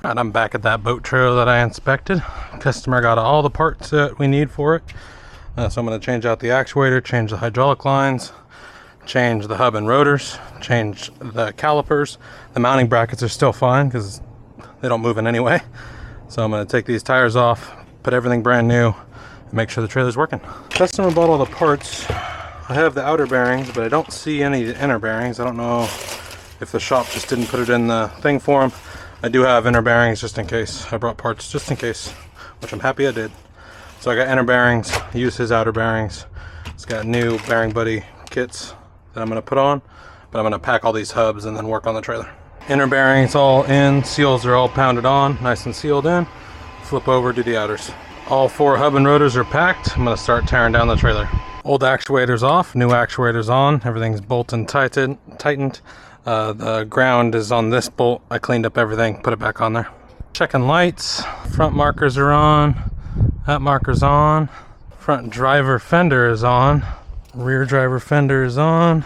Alright, I'm back at that boat trailer that I inspected. Customer got all the parts that we need for it. So I'm going to change out the actuator, change the hydraulic lines, change the hub and rotors, change the calipers. The mounting brackets are still fine because they don't move in any way. So I'm going to take these tires off, put everything brand new, and make sure the trailer's working. Customer bought all the parts. I have the outer bearings, but I don't see any inner bearings. I don't know if the shop just didn't put it in the thing for them. I do have inner bearings just in case. I brought parts just in case, which I'm happy I did. So I got inner bearings, use his outer bearings. It's got new bearing buddy kits that I'm going to put on, but I'm going to pack all these hubs and then work on the trailer. Inner bearings all in, seals are all pounded on, nice and sealed in. Flip over, do the outers. All 4 hub and rotors are packed. I'm going to start tearing down the trailer. Old actuators off, new actuators on. Everything's bolted and tightened. The ground is on this bolt. I cleaned up everything, put it back on there. Checking lights. Front markers are on. That marker's on. Front driver fender is on. Rear driver fender is on.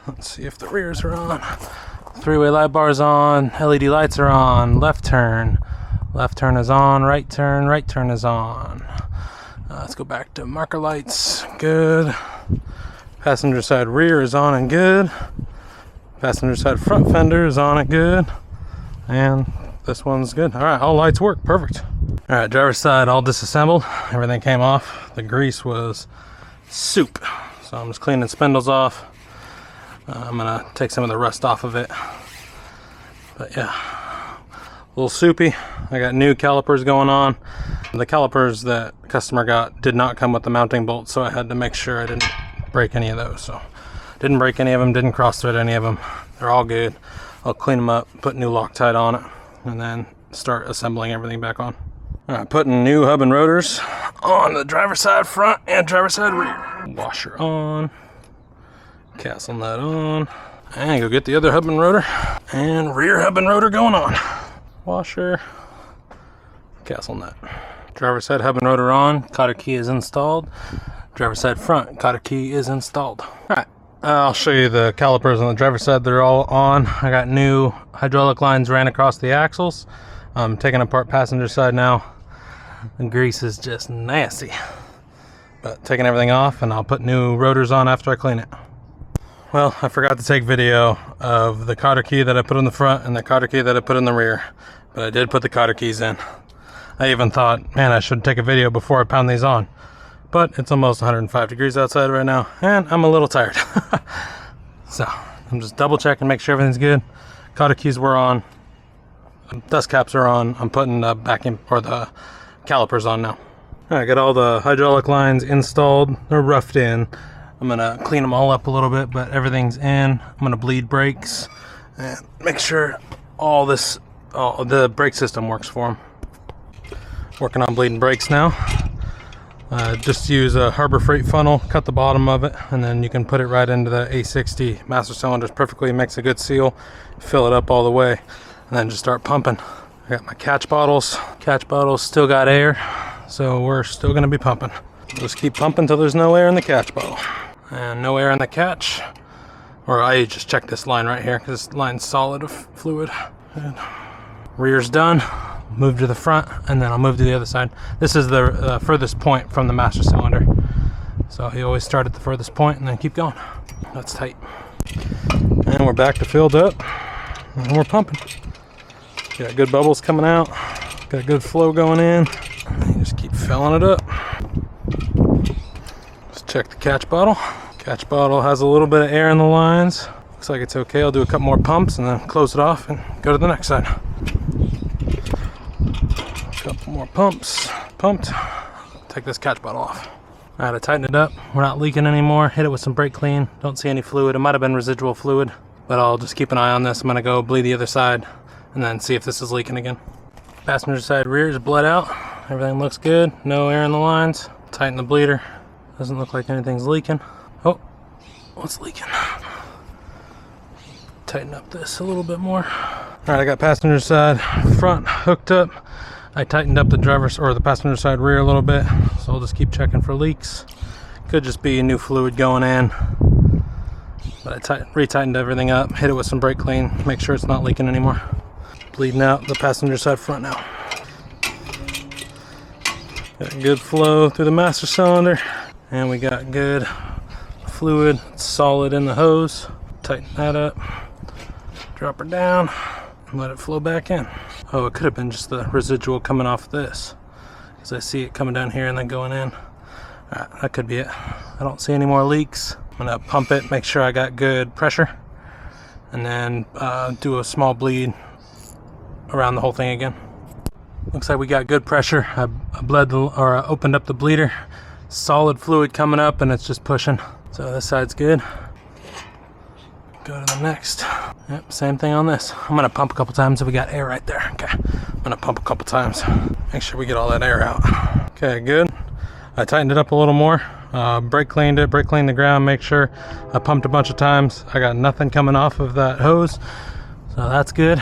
Let's see if the rears are on. 3-way light bar is on. LED lights are on. Left turn. Left turn is on. Right turn is on. Let's go back to marker lights. Good. Passenger side rear is on and good. Passenger side front fender is on and good. And this one's good. Alright, all lights work. Perfect. Alright, driver's side all disassembled. Everything came off. The grease was soup. So I'm just cleaning spindles off. I'm going to take some of the rust off of it. But yeah, a little soupy. I got new calipers going on. The calipers that the customer got did not come with the mounting bolts, so I had to make sure I didn't break any of those. So didn't break any of them, didn't cross thread any of them. They're all good. I'll clean them up, put new Loctite on it, and then start assembling everything back on. Alright, putting new hub and rotors on the driver's side front and driver's side rear. Washer on. Castle nut on. And go get the other hub and rotor. And rear hub and rotor going on. Washer. Castle nut. Driver's side hub and rotor on. Cotter key is installed. Driver's side front. Cotter key is installed. Alright. I'll show you the calipers on the driver's side. They're all on. I got new hydraulic lines ran across the axles. I'm taking apart passenger side now. The grease is just nasty. But taking everything off, and I'll put new rotors on after I clean it. Well, I forgot to take video of the cotter key that I put in the front and the cotter key that I put in the rear. But I did put the cotter keys in. I even thought, man, I should take a video before I pound these on. But it's almost 105 degrees outside right now, and I'm a little tired. So I'm just double checking, make sure everything's good. Cotter keys were on. Dust caps are on. I'm putting the the calipers on now. I got all the hydraulic lines installed. They're roughed in. I'm gonna clean them all up a little bit, but everything's in. I'm gonna bleed brakes and make sure all the brake system works for them. Working on bleeding brakes now. Just use a Harbor Freight funnel, cut the bottom of it, and then you can put it right into the A60 master cylinders perfectly. It makes a good seal. Fill it up all the way, and then just start pumping. I got my catch bottles. Catch bottles still got air, so we're still gonna be pumping. Just keep pumping until there's no air in the catch bottle. And no air in the catch. Or I just check this line right here, because this line's solid of fluid. Good. Rear's done. Move to the front, and then I'll move to the other side. This is the furthest point from the master cylinder. So you always start at the furthest point and then keep going. That's tight. And we're back to filled up. And we're pumping. Got good bubbles coming out. Got good flow going in. And you just keep filling it up. Let's check the catch bottle. Catch bottle has a little bit of air in the lines. Looks like it's okay. I'll do a couple more pumps and then close it off and go to the next side. Couple more pumps. Pumped. Take this catch bottle off. Alright, I tightened it up. We're not leaking anymore. Hit it with some brake clean. Don't see any fluid. It might have been residual fluid, but I'll just keep an eye on this. I'm gonna go bleed the other side and then see if this is leaking again. Passenger side rear is bled out. Everything looks good. No air in the lines. Tighten the bleeder. Doesn't look like anything's leaking. Oh, what's leaking? Tighten up this a little bit more. Alright, I got passenger side front hooked up. I tightened up the passenger side rear a little bit, so I'll just keep checking for leaks. Could just be new fluid going in. But I retightened everything up, hit it with some brake clean, make sure it's not leaking anymore. bleeding out the passenger side front now. Got good flow through the master cylinder, and we got good fluid solid in the hose. Tighten that up, drop her down, and let it flow back in. Oh, it could have been just the residual coming off this, because I see it coming down here and then going in. Alright, that could be it. I don't see any more leaks. I'm gonna pump it, make sure I got good pressure, and then do a small bleed around the whole thing again. Looks like we got good pressure. I opened up the bleeder. Solid fluid coming up, and it's just pushing. So this side's good. Go to the next. Yep, same thing on this. I'm gonna pump a couple times if we got air right there. Okay, I'm gonna pump a couple times. Make sure we get all that air out. Okay, good. I tightened it up a little more. Brake cleaned it, brake cleaned the ground, make sure. I pumped a bunch of times. I got nothing coming off of that hose, so that's good.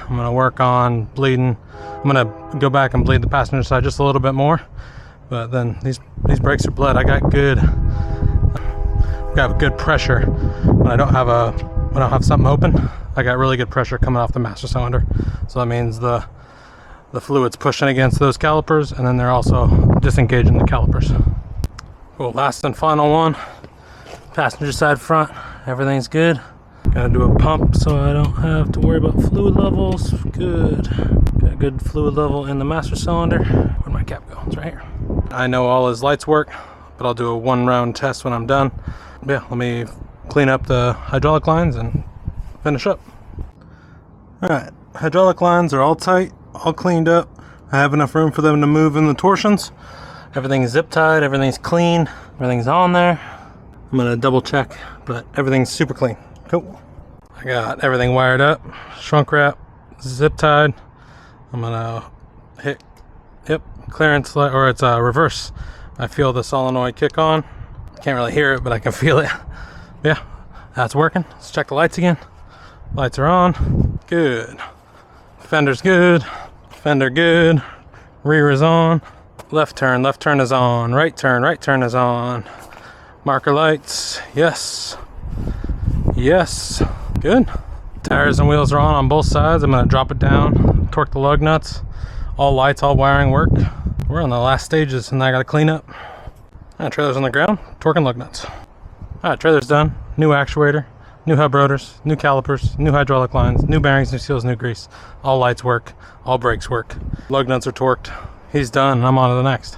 I'm gonna work on bleeding. I'm gonna go back and bleed the passenger side just a little bit more, but then these brakes are bled. I got good pressure when I don't have something open. I got really good pressure coming off the master cylinder, so that means the fluid's pushing against those calipers, and then they're also disengaging the calipers. Cool, last and final one, passenger side front, everything's good. Gonna do a pump so I don't have to worry about fluid levels. Good. Got a good fluid level in the master cylinder. Where'd my cap go? It's right here. I know all his lights work, but I'll do a 1-round test when I'm done. Yeah, let me clean up the hydraulic lines and finish up. Alright, hydraulic lines are all tight, all cleaned up. I have enough room for them to move in the torsions. Everything's zip tied, everything's clean, everything's on there. I'm gonna double check, but everything's super clean. Cool. I got everything wired up, shrunk wrap, zip tied. I'm gonna hit, yep, clearance, or it's reverse. I feel the solenoid kick on. Can't really hear it, but I can feel it. Yeah, that's working. Let's check the lights again. Lights are on. Good. Fender's good. Fender good. Rear is on. Left turn is on. Right turn is on. Marker lights, yes. Yes, good. Tires and wheels are on both sides. I'm gonna drop it down, torque the lug nuts. All lights, all wiring work. We're on the last stages and I gotta clean up. Trailer's on the ground, torquing lug nuts. Alright, trailer's done. New actuator, new hub rotors, new calipers, new hydraulic lines, new bearings, new seals, new grease. All lights work, all brakes work. Lug nuts are torqued. He's done, and I'm on to the next.